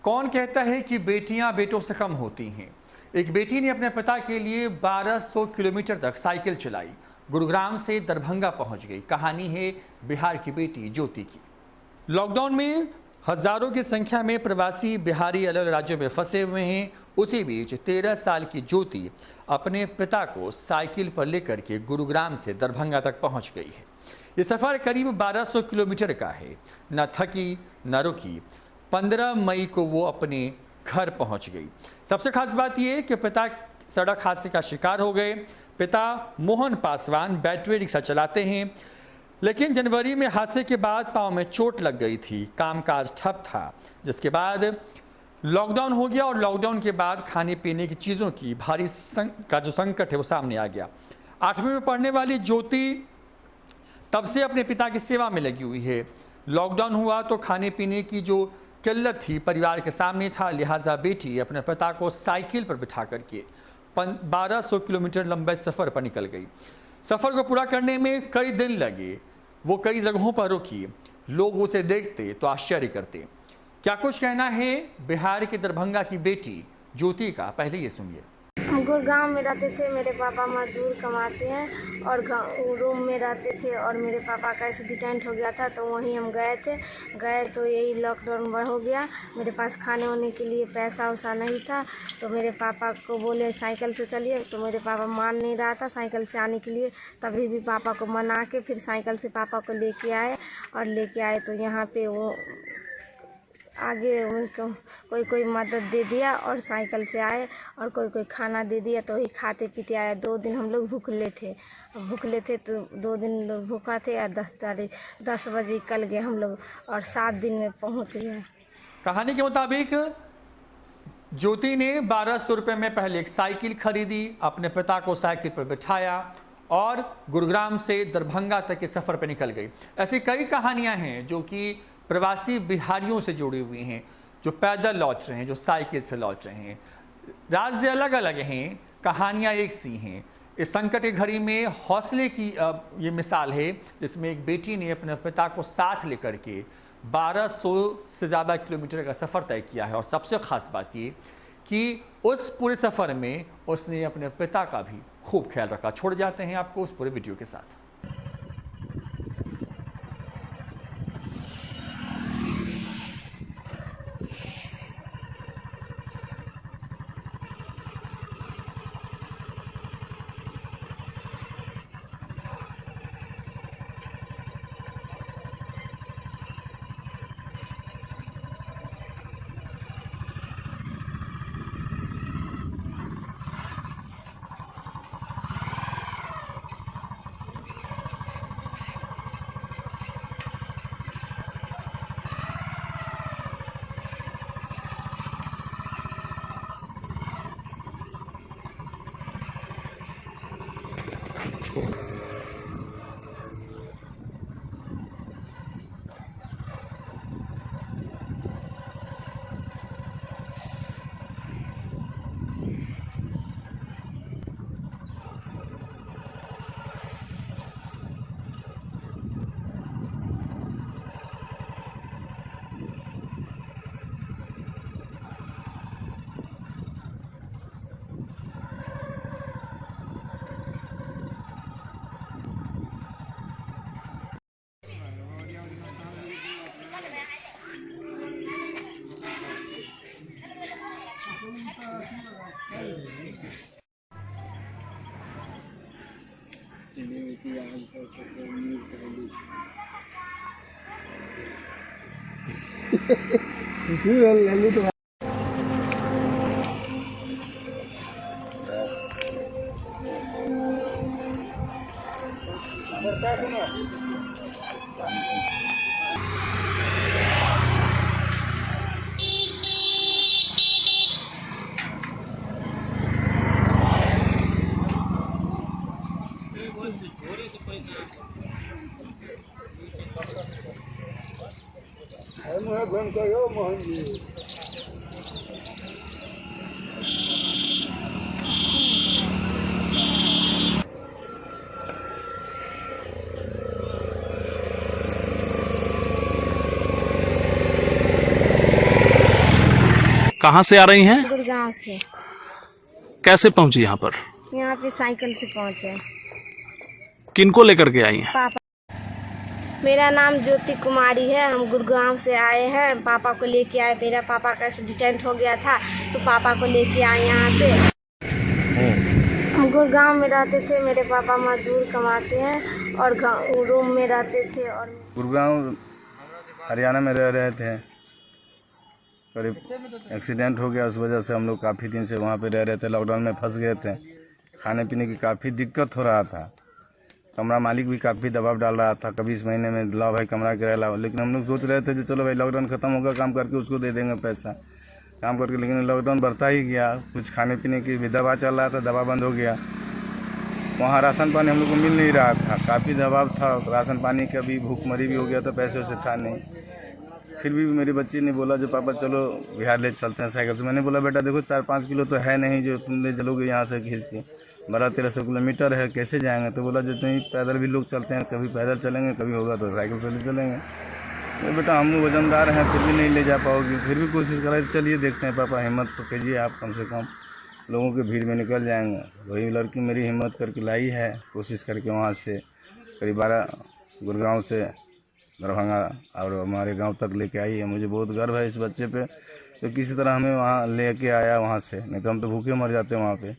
कौन कहता है कि बेटियां बेटों से कम होती हैं। एक बेटी ने अपने पिता के लिए 1200 किलोमीटर तक साइकिल चलाई, गुरुग्राम से दरभंगा पहुंच गई। कहानी है बिहार की बेटी ज्योति की। लॉकडाउन में हजारों की संख्या में प्रवासी बिहारी अलग अलग राज्यों में फंसे हुए हैं। उसी बीच 13 साल की ज्योति अपने पिता को साइकिल पर लेकर के गुरुग्राम से दरभंगा तक पहुंच गई है। ये सफ़र करीब 1200 किलोमीटर का है। न थकी न रुकी। 15 मई को वो अपने घर पहुंच गई। सबसे खास बात यह कि पिता सड़क हादसे का शिकार हो गए। पिता मोहन पासवान बैटरी रिक्शा चलाते हैं, लेकिन जनवरी में हादसे के बाद पांव में चोट लग गई थी, कामकाज ठप था, जिसके बाद लॉकडाउन हो गया और लॉकडाउन के बाद खाने पीने की चीज़ों की भारी का जो संकट है वो सामने आ गया। 8वीं में पढ़ने वाली ज्योति तब से अपने पिता की सेवा में लगी हुई है। लॉकडाउन हुआ तो खाने पीने की जो किल्लत थी परिवार के सामने था, लिहाजा बेटी अपने पिता को साइकिल पर बिठा करके 1200 किलोमीटर लंबे सफ़र पर निकल गई। सफ़र को पूरा करने में कई दिन लगे। वो कई जगहों पर रुकी। लोग उसे देखते तो आश्चर्य करते। क्या कुछ कहना है बिहार के दरभंगा की बेटी ज्योति का, पहले ये सुनिए। हम गुड़गांव में रहते थे। मेरे पापा मजदूर कमाते हैं और रूम में रहते थे और मेरे पापा का एक्सीडेंट हो गया था तो वहीं हम गए तो यही लॉकडाउन हो गया। मेरे पास खाने वाने के लिए पैसा वैसा नहीं था तो मेरे पापा को बोले साइकिल से चलिए, तो मेरे पापा मान नहीं रहा था साइकिल से आने के लिए। तभी भी पापा को मना के फिर साइकिल से पापा को लेके आए तो यहाँ पे वो आगे उनको कोई मदद दे दिया और साइकिल से आए और कोई खाना दे दिया तो वही खाते पीते आए। 2 दिन हम लोग भूखले थे तो 2 दिन लोग भूखा थे और 10 बजे निकल गए हम लोग और 7 दिन में पहुंच गए। कहानी के मुताबिक ज्योति ने 1200 रुपये में पहले एक साइकिल खरीदी, अपने पिता को साइकिल पर बिठाया और गुरुग्राम से दरभंगा तक के सफ़र पर निकल गई। ऐसी कई कहानियाँ हैं जो कि प्रवासी बिहारियों से जुड़ी हुई हैं, जो पैदल लौट रहे हैं, जो साइकिल से लौट रहे हैं। राज्य अलग अलग हैं, कहानियाँ एक सी हैं। इस संकट की घड़ी में हौसले की ये मिसाल है, जिसमें एक बेटी ने अपने पिता को साथ लेकर के 1200 से ज़्यादा किलोमीटर का सफ़र तय किया है। और सबसे ख़ास बात ये कि उस पूरे सफ़र में उसने अपने पिता का भी खूब ख्याल रखा। छोड़ जाते हैं आपको उस पूरे वीडियो के साथ। मोहन जी कहाँ से आ रही हैं? गुड़गांव से। कैसे पहुंची यहाँ पर? यहाँ पे साइकिल से पहुँचे। किनको लेकर के आई हैं? पापा, मेरा नाम ज्योति कुमारी है। हम गुड़गांव से आए हैं, पापा को लेके आए। मेरा पापा का एक्सीडेंट हो गया था तो पापा को लेके आए यहाँ पे। हम गुड़गांव में रहते थे, मेरे पापा मजदूर कमाते हैं और रूम में रहते थे। और गुड़गांव हरियाणा में रह रहे थे, करीब एक्सीडेंट हो गया। उस वजह से हम लोग काफ़ी दिन से वहाँ पे रह रहे थे, लॉकडाउन में फंस गए थे। खाने पीने की काफ़ी दिक्कत हो रहा था। कमरा मालिक भी काफ़ी दबाव डाल रहा था, कभी इस महीने में लाओ भाई कमरा किराया लाओ। लेकिन हम लोग सोच रहे थे कि चलो भाई लॉकडाउन ख़त्म होगा, काम करके उसको दे देंगे पैसा काम करके। लेकिन लॉकडाउन बढ़ता ही गया, कुछ खाने पीने की भी दवा चल रहा था, दवा बंद हो गया। वहाँ राशन पानी हम लोग को मिल नहीं रहा था, काफ़ी दबाव था राशन पानी का भी। भूखमरी भी हो गया था, पैसे वैसे था नहीं। फिर भी मेरी बच्ची ने बोला जो पापा चलो बिहार ले चलते हैं साइकिल से। मैंने बोला बेटा देखो 4-5 किलो तो है नहीं जो तुम ले चलोगे यहाँ से खींच के, 1200-1300 किलोमीटर है, कैसे जाएंगे? तो बोला जितने ही पैदल भी लोग चलते हैं, कभी पैदल चलेंगे, कभी होगा तो साइकिल से ले चलेंगे। तो बेटा हम वजनदार हैं, फिर भी नहीं ले जा पाओगी। फिर भी कोशिश करा, चलिए देखते हैं पापा, हिम्मत तो कीजिए आप, कम से कम लोगों की भीड़ में निकल जाएंगे। वही लड़की मेरी हिम्मत करके लाई है, कोशिश करके वहाँ से करीब 12 गुड़गांव से दरभंगा और हमारे गांव तक लेके आई है। मुझे बहुत गर्व है इस बच्चे पे, तो किसी तरह हमें वहाँ लेके आया वहाँ से, नहीं तो हम तो भूखे मर जाते वहाँ पे।